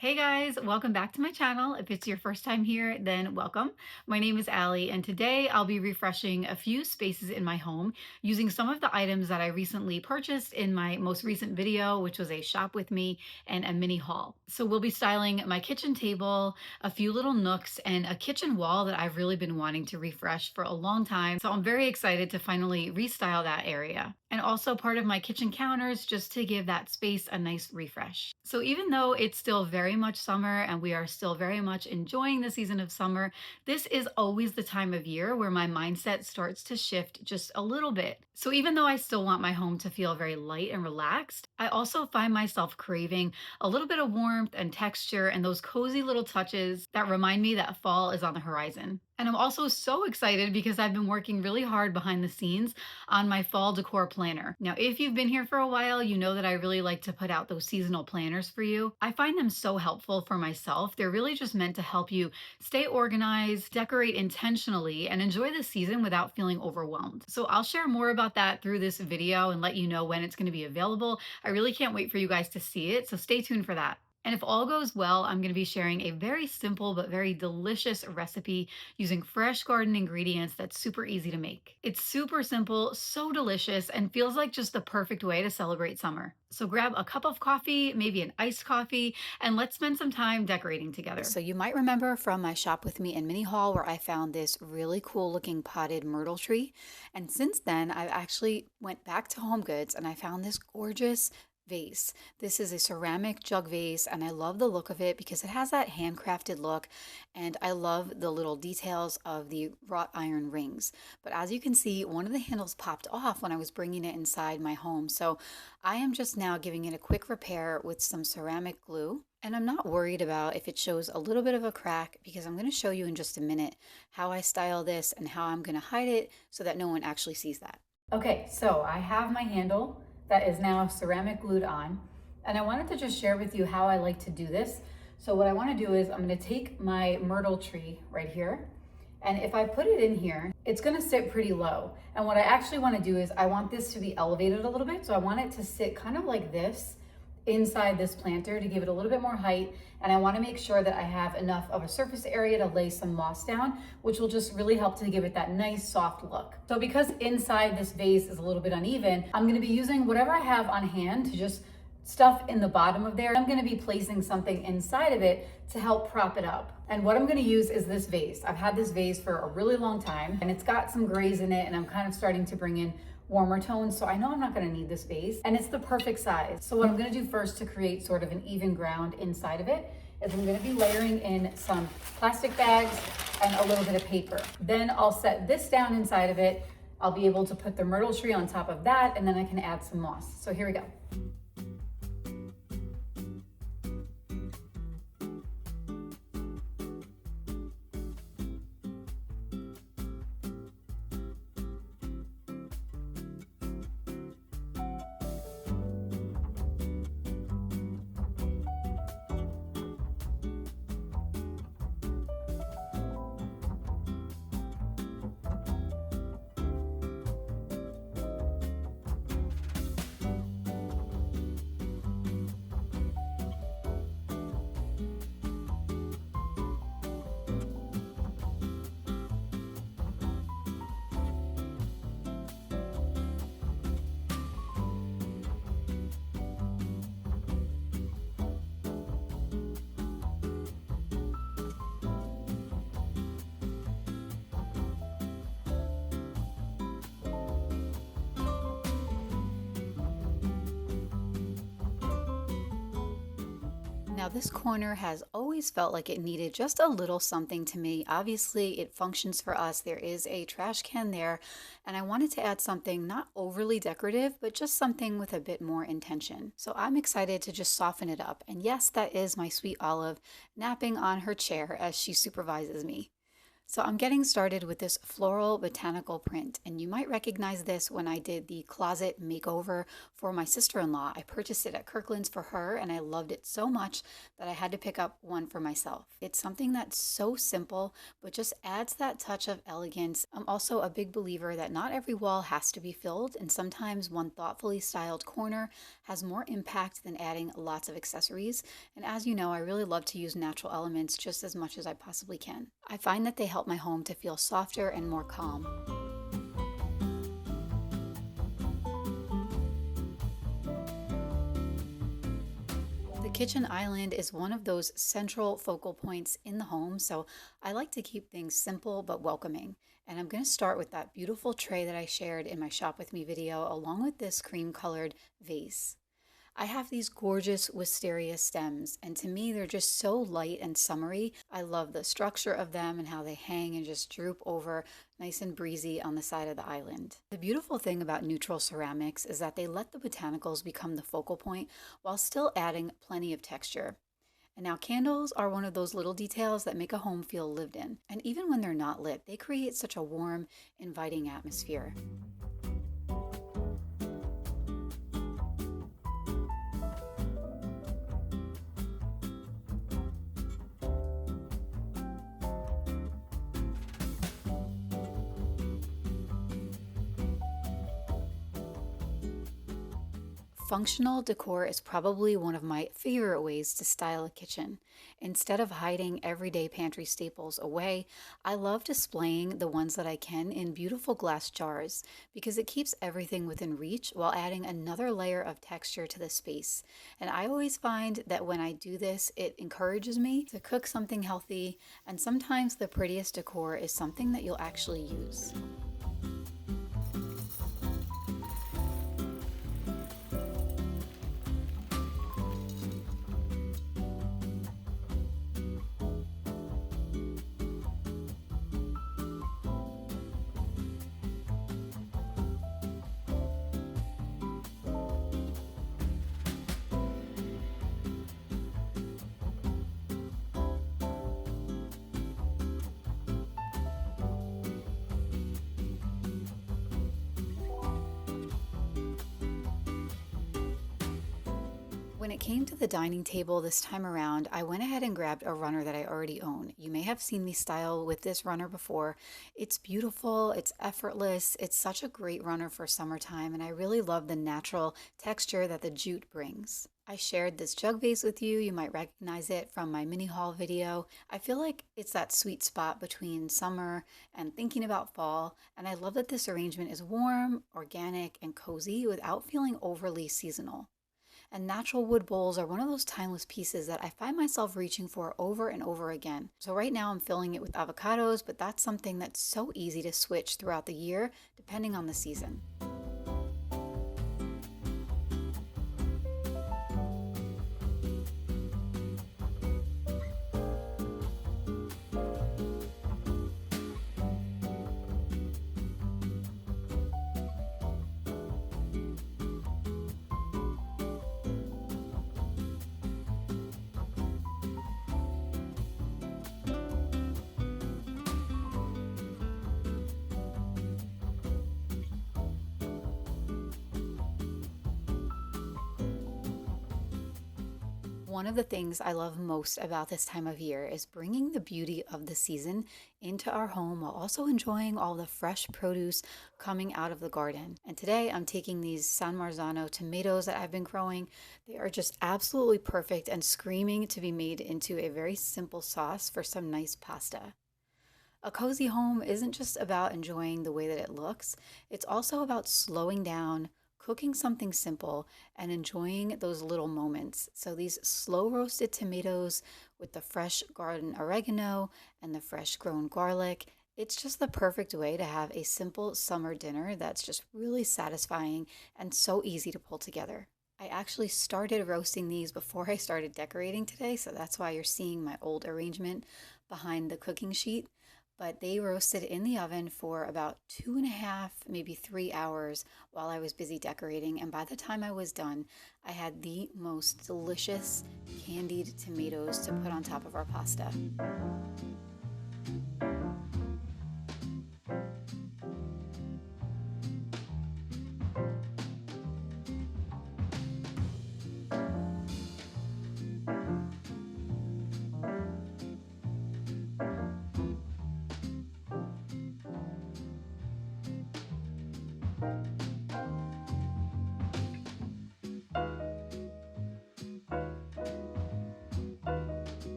Hey guys, welcome back to my channel. If it's your first time here, then welcome. My name is Allie, and today I'll be refreshing a few spaces in my home using some of the items that I recently purchased in my most recent video, which was a shop with me and a mini haul. So we'll be styling my kitchen table, a few little nooks, and a kitchen wall that I've really been wanting to refresh for a long time. So I'm very excited to finally restyle that area. And also part of my kitchen counters just to give that space a nice refresh. So even though it's still very much summer and we are still very much enjoying the season of summer, this is always the time of year where my mindset starts to shift just a little bit. So even though I still want my home to feel very light and relaxed, I also find myself craving a little bit of warmth and texture and those cozy little touches that remind me that fall is on the horizon. And I'm also so excited because I've been working really hard behind the scenes on my fall decor planner. Now, if you've been here for a while, you know that I really like to put out those seasonal planners for you. I find them so helpful for myself. They're really just meant to help you stay organized, decorate intentionally, and enjoy the season without feeling overwhelmed. So I'll share more about that through this video and let you know when it's going to be available. I really can't wait for you guys to see it, so stay tuned for that. And if all goes well, I'm going to be sharing a very simple but very delicious recipe using fresh garden ingredients that's super easy to make. It's super simple, so delicious, and feels like just the perfect way to celebrate summer. So grab a cup of coffee, maybe an iced coffee, and let's spend some time decorating together. So you might remember from my shop with me and mini haul where I found this really cool looking potted myrtle tree. And since then, I've actually went back to Home Goods and I found this gorgeous vase. This is a ceramic jug vase and I love the look of it because it has that handcrafted look, and I love the little details of the wrought iron rings. But as you can see, one of the handles popped off when I was bringing it inside my home. So I am just now giving it a quick repair with some ceramic glue. And I'm not worried about if it shows a little bit of a crack because I'm going to show you in just a minute how I style this and how I'm going to hide it so that no one actually sees that. Okay, so I have my handle that is now ceramic glued on. And I wanted to just share with you how I like to do this. So what I want to do is I'm going to take my myrtle tree right here. And if I put it in here, it's going to sit pretty low. And what I actually want to do is I want this to be elevated a little bit. So I want it to sit kind of like this inside this planter to give it a little bit more height. And I want to make sure that I have enough of a surface area to lay some moss down, which will just really help to give it that nice soft look. So because inside this vase is a little bit uneven, I'm going to be using whatever I have on hand to just stuff in the bottom of there. I'm going to be placing something inside of it to help prop it up. And what I'm going to use is this vase. I've had this vase for a really long time and it's got some grays in it, and I'm kind of starting to bring in warmer tones, so I know I'm not going to need this vase, and it's the perfect size. So what I'm going to do first to create sort of an even ground inside of it is I'm going to be layering in some plastic bags and a little bit of paper. Then I'll set this down inside of it. I'll be able to put the myrtle tree on top of that, and then I can add some moss. So here we go. Now, this corner has always felt like it needed just a little something to me. Obviously, it functions for us. There is a trash can there, and I wanted to add something not overly decorative, but just something with a bit more intention. So I'm excited to just soften it up. And yes, that is my sweet Olive napping on her chair as she supervises me. So I'm getting started with this floral botanical print, and you might recognize this when I did the closet makeover for my sister-in-law. I purchased it at Kirkland's for her, and I loved it so much that I had to pick up one for myself. It's something that's so simple, but just adds that touch of elegance. I'm also a big believer that not every wall has to be filled, and sometimes one thoughtfully styled corner has more impact than adding lots of accessories. And as you know, I really love to use natural elements just as much as I possibly can. I find that they help my home to feel softer and more calm. The kitchen island is one of those central focal points in the home, so I like to keep things simple but welcoming. And I'm going to start with that beautiful tray that I shared in my Shop With Me video, along with this cream colored vase. I have these gorgeous wisteria stems, and to me, they're just so light and summery. I love the structure of them and how they hang and just droop over nice and breezy on the side of the island. The beautiful thing about neutral ceramics is that they let the botanicals become the focal point while still adding plenty of texture. And now, candles are one of those little details that make a home feel lived in. And even when they're not lit, they create such a warm, inviting atmosphere. Functional decor is probably one of my favorite ways to style a kitchen. Instead of hiding everyday pantry staples away, I love displaying the ones that I can in beautiful glass jars because it keeps everything within reach while adding another layer of texture to the space. And I always find that when I do this, it encourages me to cook something healthy, and sometimes the prettiest decor is something that you'll actually use. When it came to the dining table this time around, I went ahead and grabbed a runner that I already own. You may have seen me style with this runner before. It's beautiful, it's effortless, it's such a great runner for summertime, and I really love the natural texture that the jute brings. I shared this jug vase with you. You might recognize it from my mini haul video. I feel like it's that sweet spot between summer and thinking about fall, and I love that this arrangement is warm, organic, and cozy without feeling overly seasonal. And natural wood bowls are one of those timeless pieces that I find myself reaching for over and over again. So right now I'm filling it with avocados, but that's something that's so easy to switch throughout the year depending on the season. One of the things I love most about this time of year is bringing the beauty of the season into our home while also enjoying all the fresh produce coming out of the garden. And today I'm taking these San Marzano tomatoes that I've been growing. They are just absolutely perfect and screaming to be made into a very simple sauce for some nice pasta. A cozy home isn't just about enjoying the way that it looks, it's also about slowing down, cooking something simple, and enjoying those little moments. So, these slow roasted tomatoes with the fresh garden oregano and the fresh grown garlic, it's just the perfect way to have a simple summer dinner that's just really satisfying and so easy to pull together. I actually started roasting these before I started decorating today, so that's why you're seeing my old arrangement behind the cooking sheet. But they roasted in the oven for about 2.5, maybe 3 hours while I was busy decorating. And by the time I was done, I had the most delicious candied tomatoes to put on top of our pasta.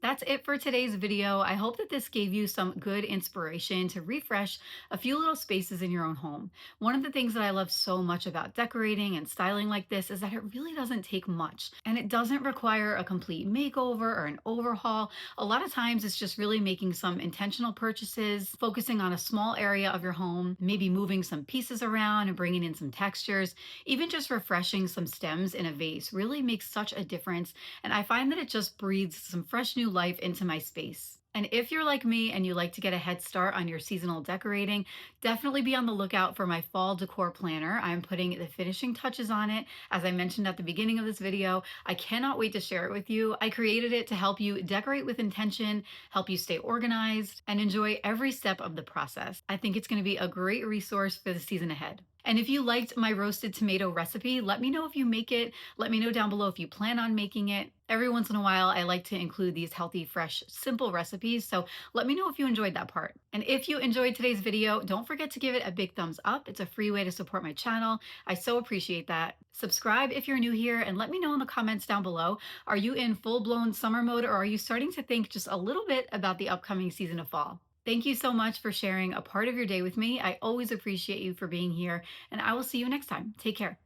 That's it for today's video. I hope that this gave you some good inspiration to refresh a few little spaces in your own home. One of the things that I love so much about decorating and styling like this is that it really doesn't take much and it doesn't require a complete makeover or an overhaul. A lot of times it's just really making some intentional purchases, focusing on a small area of your home, maybe moving some pieces around and bringing in some textures, even just refreshing some stems in a vase really makes such a difference. And I find that it just breathes some fresh new life into my space. And if you're like me and you like to get a head start on your seasonal decorating, definitely be on the lookout for my fall decor planner. I'm putting the finishing touches on it. As I mentioned at the beginning of this video, I cannot wait to share it with you. I created it to help you decorate with intention, help you stay organized, and enjoy every step of the process. I think it's going to be a great resource for the season ahead. And if you liked my roasted tomato recipe, let me know if you make it. Let me know down below if you plan on making it. Every once in a while, I like to include these healthy, fresh, simple recipes. So let me know if you enjoyed that part. And if you enjoyed today's video, don't forget to give it a big thumbs up. It's a free way to support my channel. I so appreciate that. Subscribe if you're new here and let me know in the comments down below. Are you in full-blown summer mode or are you starting to think just a little bit about the upcoming season of fall? Thank you so much for sharing a part of your day with me. I always appreciate you for being here, and I will see you next time. Take care.